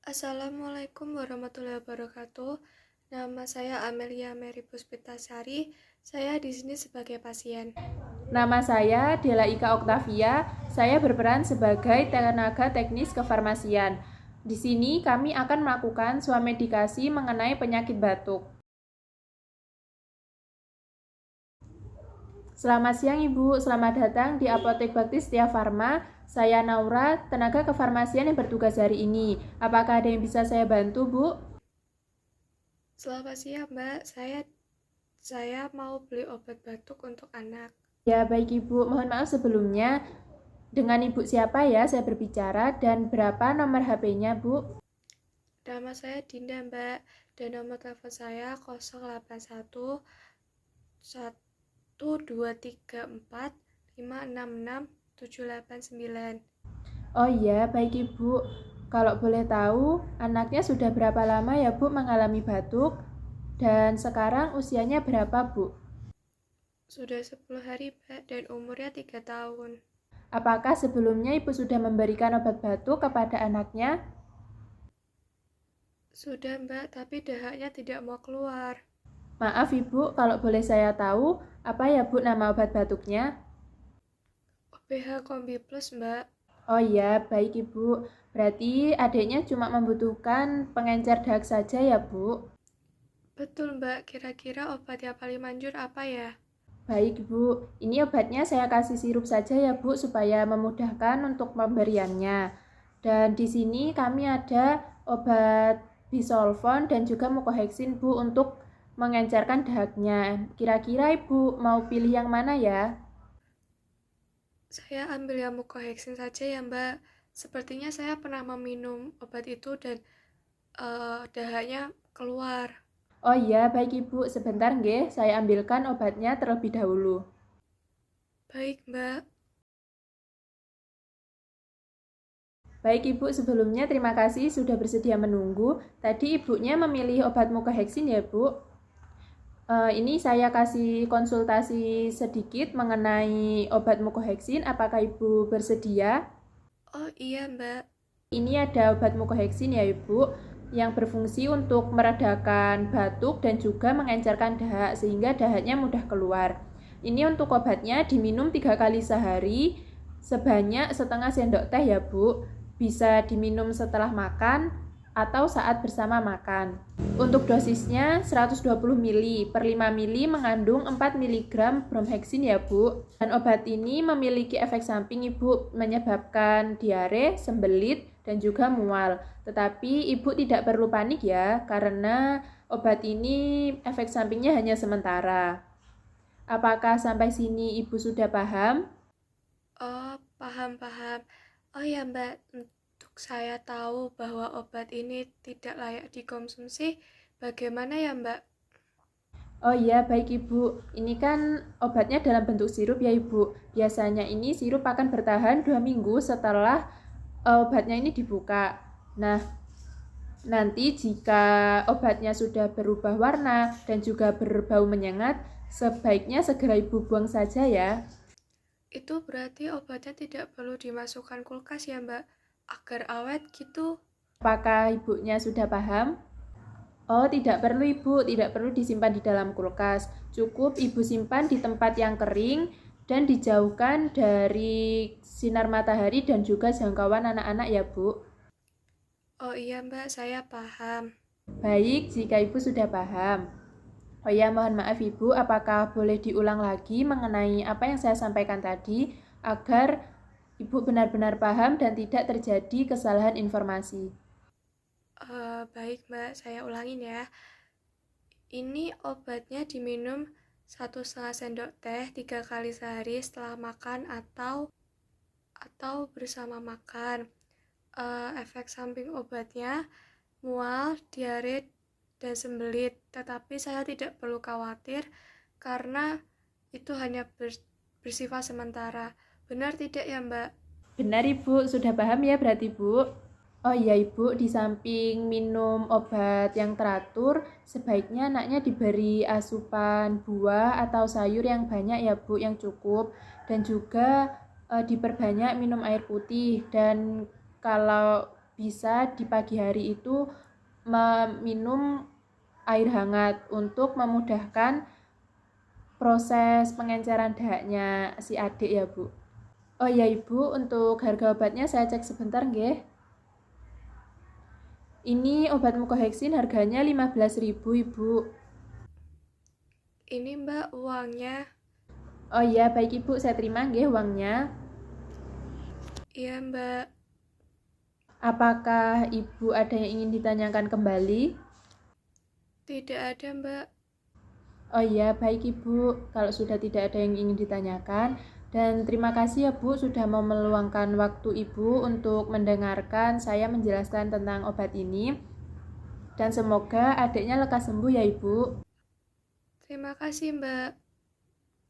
Assalamualaikum warahmatullahi wabarakatuh. Nama saya Amelia Mary Puspitasari. Saya di sini sebagai pasien. Nama saya Dela Ika Oktavia. Saya berperan sebagai tenaga teknis kefarmasian. Di sini kami akan melakukan swamedikasi mengenai penyakit batuk. Selamat siang Ibu, selamat datang di Apotek Bakti Setia Farma. Saya Naura, tenaga kefarmasian yang bertugas hari ini. Apakah ada yang bisa saya bantu, Bu? Selamat siang, Mbak. Saya mau beli obat batuk untuk anak. Ya, baik Ibu. Mohon maaf sebelumnya. Dengan Ibu siapa ya saya berbicara dan berapa nomor HP-nya, Bu? Nama saya Dinda, Mbak. Dan nomor telepon saya 081 1234 566 789. Oh iya, baik Ibu. Kalau boleh tahu, anaknya sudah berapa lama ya Bu mengalami batuk? Dan sekarang usianya berapa Bu? Sudah 10 hari, Mbak, dan umurnya 3 tahun. Apakah sebelumnya Ibu sudah memberikan obat batuk kepada anaknya? Sudah, Mbak, tapi dahaknya tidak mau keluar. Maaf Ibu, kalau boleh saya tahu, apa ya Bu nama obat batuknya? OPH Kombi Plus, Mbak. Oh iya, baik Ibu. Berarti adiknya cuma membutuhkan pengencer dahak saja ya Bu? Betul, Mbak. Kira-kira obat yang paling manjur apa ya? Baik Bu, ini obatnya saya kasih sirup saja ya Bu supaya memudahkan untuk pemberiannya. Dan di sini kami ada obat bisolvon dan juga mucohexin Bu untuk mengencerkan dahaknya. Kira-kira Ibu mau pilih yang mana ya? Saya ambil yang mucohexin saja ya, Mbak. Sepertinya saya pernah meminum obat itu dan dahaknya keluar. Oh iya, baik Ibu. Sebentar nggih, saya ambilkan obatnya terlebih dahulu. Baik, Mbak. Baik Ibu, sebelumnya terima kasih sudah bersedia menunggu. Tadi Ibunya memilih obat mucohexin ya Bu? Ini saya kasih konsultasi sedikit mengenai obat mucohexin. Apakah Ibu bersedia? Oh iya, Mbak. Ini ada obat mucohexin ya Ibu, yang berfungsi untuk meredakan batuk dan juga mengencerkan dahak sehingga dahaknya mudah keluar. Ini untuk obatnya diminum 3 kali sehari sebanyak setengah sendok teh ya Bu. Bisa diminum setelah makan atau saat bersama makan. Untuk dosisnya 120 ml per 5 ml mengandung 4 mg bromhexin ya Bu. Dan obat ini memiliki efek samping Ibu menyebabkan diare, sembelit, dan juga mual. Tetapi Ibu tidak perlu panik ya, karena obat ini efek sampingnya hanya sementara. Apakah sampai sini Ibu sudah paham? Oh, paham-paham. Oh ya, Mbak. Untuk saya tahu bahwa obat ini tidak layak dikonsumsi, bagaimana ya, Mbak? Oh iya, baik Ibu. Ini kan obatnya dalam bentuk sirup ya Ibu. Biasanya ini sirup akan bertahan 2 minggu setelah obatnya ini dibuka. Nah, nanti jika obatnya sudah berubah warna dan juga berbau menyengat, sebaiknya segera Ibu buang saja ya. Itu berarti obatnya tidak perlu dimasukkan kulkas ya, Mbak? Agar awet gitu. Apakah Ibunya sudah paham? Oh, tidak perlu Ibu, tidak perlu disimpan di dalam kulkas. Cukup Ibu simpan di tempat yang kering dan dijauhkan dari sinar matahari dan juga jangkauan anak-anak ya Bu. Oh iya, Mbak, saya paham. Baik, jika Ibu sudah paham. Oh ya, mohon maaf Ibu, apakah boleh diulang lagi mengenai apa yang saya sampaikan tadi agar Ibu benar-benar paham dan tidak terjadi kesalahan informasi. Baik, Mbak, saya ulangin ya. Ini obatnya diminum 1,5 sendok teh 3 kali sehari setelah makan atau bersama makan. Efek samping obatnya mual, diare, dan sembelit. Tetapi saya tidak perlu khawatir karena itu hanya bersifat sementara. Benar tidak ya, Mbak? Benar Ibu, sudah paham ya berarti Bu? Oh iya Ibu, di samping minum obat yang teratur, sebaiknya anaknya diberi asupan buah atau sayur yang banyak ya Bu, yang cukup. Dan juga diperbanyak minum air putih. Dan kalau bisa di pagi hari itu meminum air hangat untuk memudahkan proses pengenceran dahaknya si adik ya Bu. Oh ya Ibu, untuk harga obatnya saya cek sebentar nggih. Ini obat mukoheksin harganya 15.000 Ibu. Ini Mbak uangnya. Oh iya, baik Ibu, saya terima nggih uangnya. Iya Mbak. Apakah Ibu ada yang ingin ditanyakan kembali? Tidak ada Mbak. Oh iya, baik Ibu. Kalau sudah tidak ada yang ingin ditanyakan, dan terima kasih ya Bu sudah mau meluangkan waktu Ibu untuk mendengarkan saya menjelaskan tentang obat ini. Dan semoga adiknya lekas sembuh ya Ibu. Terima kasih Mbak.